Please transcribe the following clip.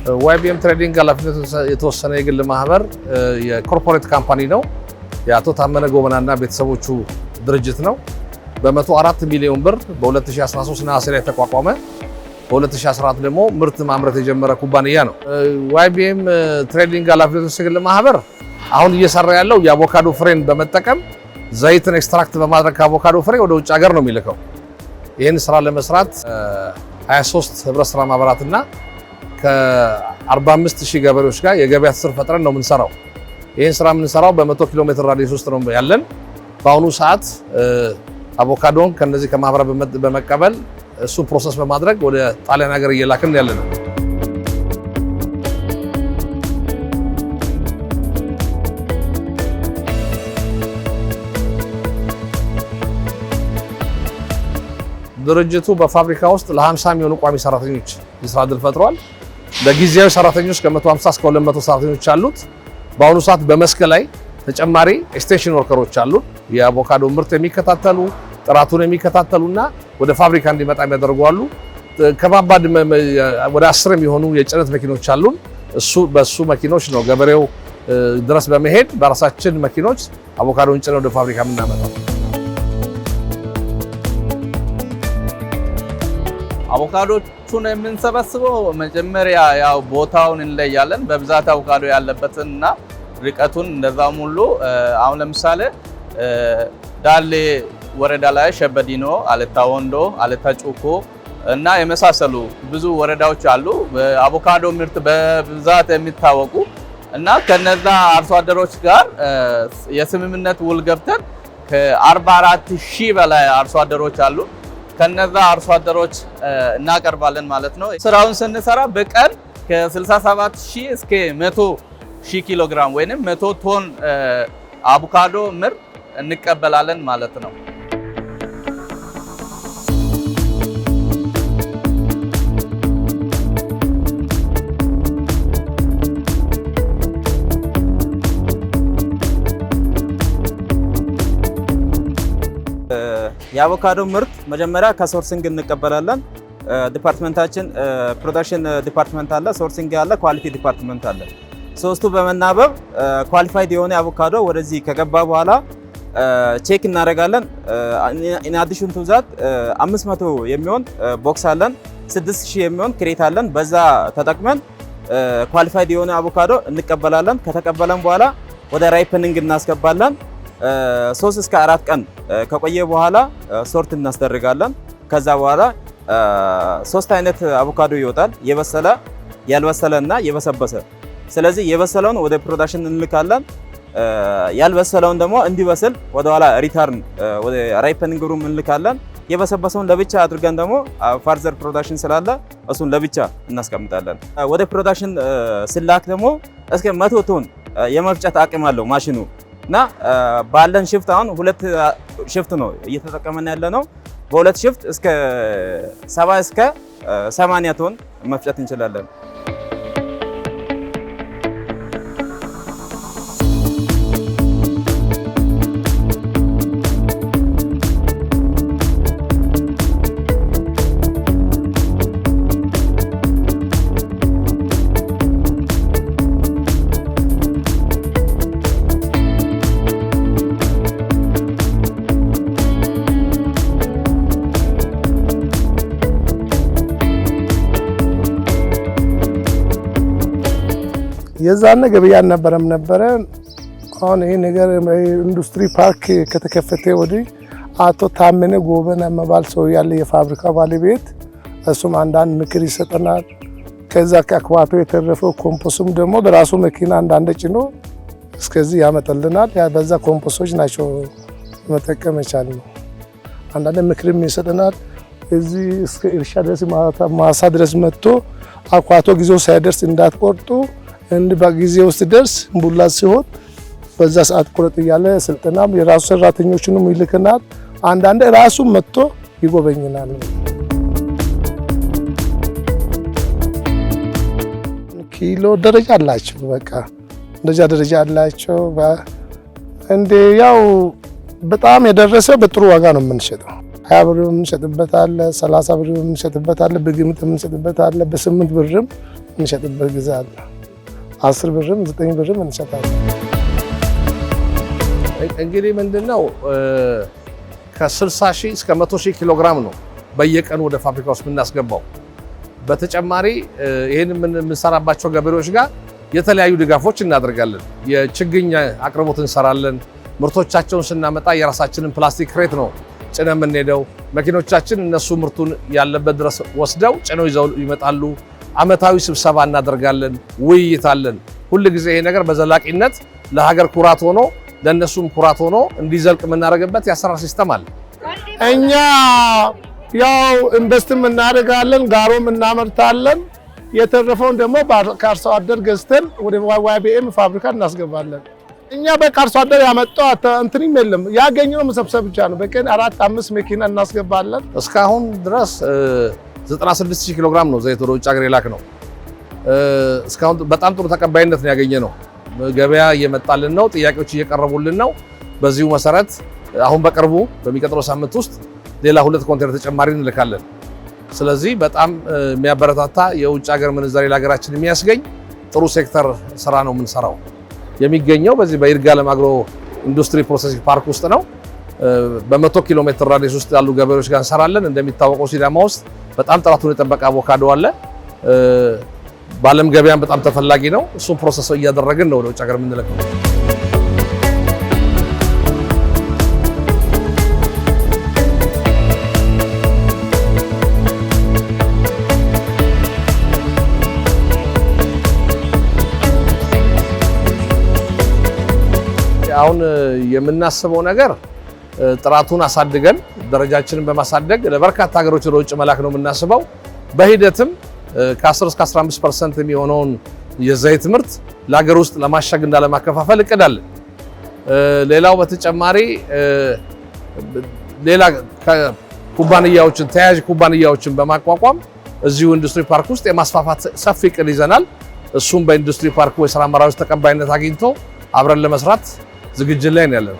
YBM ትሬዲንግ ኃላፊነቱ የተወሰነ የግል ማህበር የኮርፖሬት ካምፓኒ ነው። የአቶ ታመነ ጎበናና ቤተሰቦቹ ድርጅት ነው። በ104 ሚሊዮን ብር በ2013 ነሐሴ ላይ ተቋቋመ። በ2014 ደግሞ ምርት ማምረት የጀመረ ኩባንያ ነው። YBM ትሬዲንግ ኃላፊነቱ የግል ማህበር አሁን እየሰራ ያለው የአቮካዶ ፍሬን በመጠቀም ዘይትን ኤክስትራክት በማድረግ ከአቮካዶ ፍሬ ወደ ውጭ ሀገር ነው የሚልከው። ይህን ስራ ለመስራት 23 ህብረት ስራ ማህበራትና ከ45000 ገበሬዎች ጋር የገበያ ትስስር ፈጥረን ነው የምንሰራው። ይህን ስራ የምንሰራው በ100 ኪሎ ሜትር ራዲየስ ውስጥ ነው ያለን። በአሁኑ ሰዓት አቮካዶን ከነዚህ ከማህበራት በመቀበል እሱ ፕሮሰስ በማድረግ ወደ ጣሊያን ሀገር እየላክን ያለን ነው። ድርጅቱ በፋብሪካ ውስጥ ለ50 የሚሆኑ ቋሚ ሰራተኞች የስራ ዕድል ፈጥሯል። በጊዜያዊ ሰራተኞች ከ150 እስከ 200 ሰራተኞች አሉት። በአሁኑ ሰዓት በመስክ ላይ ተጨማሪ ኤክስቴንሽን ወርከሮች አሉ። የአቮካዶ ምርት የሚከታተሉ ጥራቱን የሚከታተሉና ወደ ፋብሪካ እንዲመጣ የሚያደርጉ አሉ። ከባባድ ወደ 10 የሚሆኑ የጭነት መኪኖች አሉን። በሱ መኪኖች ነው ገበሬው ድረስ በመሄድ በራሳችን መኪኖች አቮካዶን ጭነን ወደ ፋብሪካ የምናመጣው። አቮካዶቹን የምንሰበስበው መጀመሪያ ያው ቦታውን እንለያለን። በብዛት አቮካዶ ያለበትንና ርቀቱን እንደዛም ሁሉ አሁን ለምሳሌ ዳሌ ወረዳ ላይ ሸበዲኖ፣ አለታ ወንዶ፣ አለታ ጩኮ እና የመሳሰሉ ብዙ ወረዳዎች አሉ በአቮካዶ ምርት በብዛት የሚታወቁ እና ከነዛ አርሶ አደሮች ጋር የስምምነት ውል ገብተን ከ44000 በላይ አርሶ አደሮች አሉ። ከነዛ አርሶ አደሮች እናቀርባለን ማለት ነው። ስራውን ስንሰራ በቀን ከ67000 እስከ 100000 ኪሎ ግራም ወይንም 100 ቶን አቮካዶ ምርት እንቀበላለን ማለት ነው። የአቮካዶ ምርት መጀመሪያ ከሶርሲንግ እንቀበላለን። ዲፓርትመንታችን ፕሮዳክሽን ዲፓርትመንት አለ፣ ሶርሲንግ አለ፣ ኳሊቲ ዲፓርትመንት አለ። ሶስቱ በመናበብ ኳሊፋይድ የሆነ አቮካዶ ወደዚህ ከገባ በኋላ ቼክ እናደርጋለን። ኢን አዲሽን ቱ ዛት 500 የሚሆን ቦክስ አለን፣ 6000 የሚሆን ክሬት አለን። በዛ ተጠቅመን ኳሊፋይድ የሆነ አቮካዶ እንቀበላለን። ከተቀበለን በኋላ ወደ ራይፐኒንግ እናስገባለን። 3 እስከ 4 ቀን ከቆየ በኋላ ሶርት እናስደርጋለን። ከዛ በኋላ 3 አይነት አቮካዶ ይወጣል፣ የበሰለ፣ ያልበሰለ እና የበሰበሰ። ስለዚህ የበሰለውን ወደ ፕሮዳክሽን እንልካለን። ያልበሰለውን ደግሞ እንዲበስል ወደ ኋላ ሪተርን ወደ ራይፐኒንግ ሩም እንልካለን። የበሰበሰውን ለብቻ አድርገን ደግሞ ፋርዘር ፕሮዳክሽን ስላለ እሱን ለብቻ እናስቀምጣለን። ወደ ፕሮዳክሽን ስላክ ደግሞ እስከ 100 ቶን የመፍጨት አቅም አለው ማሽኑ እና ባለን ሽፍት አሁን 2 ሽፍት ነው እየተጠቀመን ያለ ነው። በ2 ሽፍት እስከ 70 እስከ 80 ቶን መፍጨት እንችላለን። የዛነ ገበያ ነበረ። አሁን ይሄ ነገር ኢንዱስትሪ ፓርክ ከተከፈተ ወዲህ አቶ ታመነ ጎበና መባል ሰው ያለ የፋብሪካ ባለቤት እሱም አንዳንድ ምክር ይሰጠናል። ከዛ ከአክዋቶ የተረፈው ኮምፖስም ደግሞ በራሱ መኪና አንዳንድ ጭኖ እስከዚህ ያመጣልናል። ያ በዛ ኮምፖሶች ናቸው መጠቀም የቻልነው። አንዳንድ ምክርም ይሰጠናል። እዚህ እስከ እርሻ ድረስ ማሳ ድረስ መጥቶ አክዋቶ ጊዜው ሳይደርስ እንዳትቆርጡ እንደ በጊዜው ሲደርስ ቡላ ሲሆን በዛ ሰዓት ቁረጥ እያለ ስልጠናም የራሱ ሰራተኞችንም ይልከናል። አንዳንድ ራሱ መጥቶ ይጎበኝናል። ኪሎ ደረጃ አላቸው። በቃ ደረጃ አላቸው። እንደ ያው በጣም የደረሰ በጥሩ ዋጋ ነው የምንሸጠው። 20 ብር የምንሸጥበት አለ፣ 30 ብር የምንሸጥበት አለ፣ በግምት የምንሸጥበት አለ፣ በ8 ብርም እንሸጥበት ጊዜ አለ። 10 ብርም 9 ብርም እንሸጣለን። እንግዲህ ምንድነው ከ60 ሺህ እስከ 100 ሺህ ኪሎ ግራም ነው በየቀኑ ወደ ፋብሪካ ውስጥ የምናስገባው። በተጨማሪ ይሄን የምንሰራባቸው ገበሬዎች ጋር የተለያዩ ድጋፎች እናደርጋለን። የችግኝ አቅርቦት እንሰራለን። ምርቶቻቸውን ስናመጣ የራሳችንን ፕላስቲክ ክሬት ነው ጭነን የምንሄደው። መኪኖቻችን እነሱ ምርቱን ያለበት ድረስ ወስደው ጭነው ይዘው ይመጣሉ። አመታዊ ስብሰባ እናደርጋለን፣ ውይይት አለን። ሁል ጊዜ ይሄ ነገር በዘላቂነት ለሀገር ኩራት ሆኖ ለነሱም ኩራት ሆኖ እንዲዘልቅ የምናደርግበት የአሰራር ሲስተም አለ። እኛ ያው ኢንቨስትም እናደርጋለን፣ ጋሮም እናመርታለን። የተረፈውን ደግሞ ከአርሶ አደር ገዝተን ወደ ዋይቢኤም ፋብሪካ እናስገባለን። እኛ በአርሶ አደር ያመጣው እንትንም የለም፣ ያገኘነው መሰብሰብ ብቻ ነው። በቀን 4-5 መኪና እናስገባለን። እስካሁን ድረስ 96000 ኪሎ ግራም ነው ዘይት ወደ ውጭ ሀገር የላክ ነው። እስካሁን በጣም ጥሩ ተቀባይነት ነው ያገኘነው። ገበያ እየመጣልን ነው፣ ጥያቄዎች እየቀረቡልን ነው። በዚሁ መሰረት አሁን በቅርቡ በሚቀጥለው ሳምንት ውስጥ ሌላ 2 ኮንቴነር ተጨማሪ እንልካለን። ስለዚህ በጣም የሚያበረታታ የውጭ ሀገር ምንዛሬ ለሀገራችን የሚያስገኝ ጥሩ ሴክተር ስራ ነው የምንሰራው። የሚገኘው በዚህ በይርጋለም አግሮ ኢንዱስትሪ ፕሮሰሲንግ ፓርክ ውስጥ ነው። በ100 ኪሎ ሜትር ራዲየስ ውስጥ ያሉ ገበሬዎች ጋር እንሰራለን። እንደሚታወቀው ሲዳማ ውስጥ በጣም ጥራቱን የጠበቀ አቮካዶ አለ። በዓለም ገበያም በጣም ተፈላጊ ነው። እሱን ፕሮሰስ እያደረግን ነው ወደ ውጭ ሀገር የምንልከው። አሁን የምናስበው ነገር ጥራቱን አሳድገን ደረጃችንን በማሳደግ ለበርካታ ሀገሮች ወደ ውጭ መላክ ነው የምናስበው። በሂደትም ከ10 እስከ 15% የሚሆነውን የዘይት ምርት ለሀገር ውስጥ ለማሸግና ለማከፋፈል እቅድ አለ። ሌላው በተጨማሪ ሌላ ኩባንያዎችን ተያያዥ ኩባንያዎችን በማቋቋም እዚሁ ኢንዱስትሪ ፓርክ ውስጥ የማስፋፋት ሰፊ እቅድ ይዘናል። እሱም በኢንዱስትሪ ፓርኩ የስራ አመራሮች ተቀባይነት አግኝቶ አብረን ለመስራት ዝግጅት ላይ ነው ያለነው።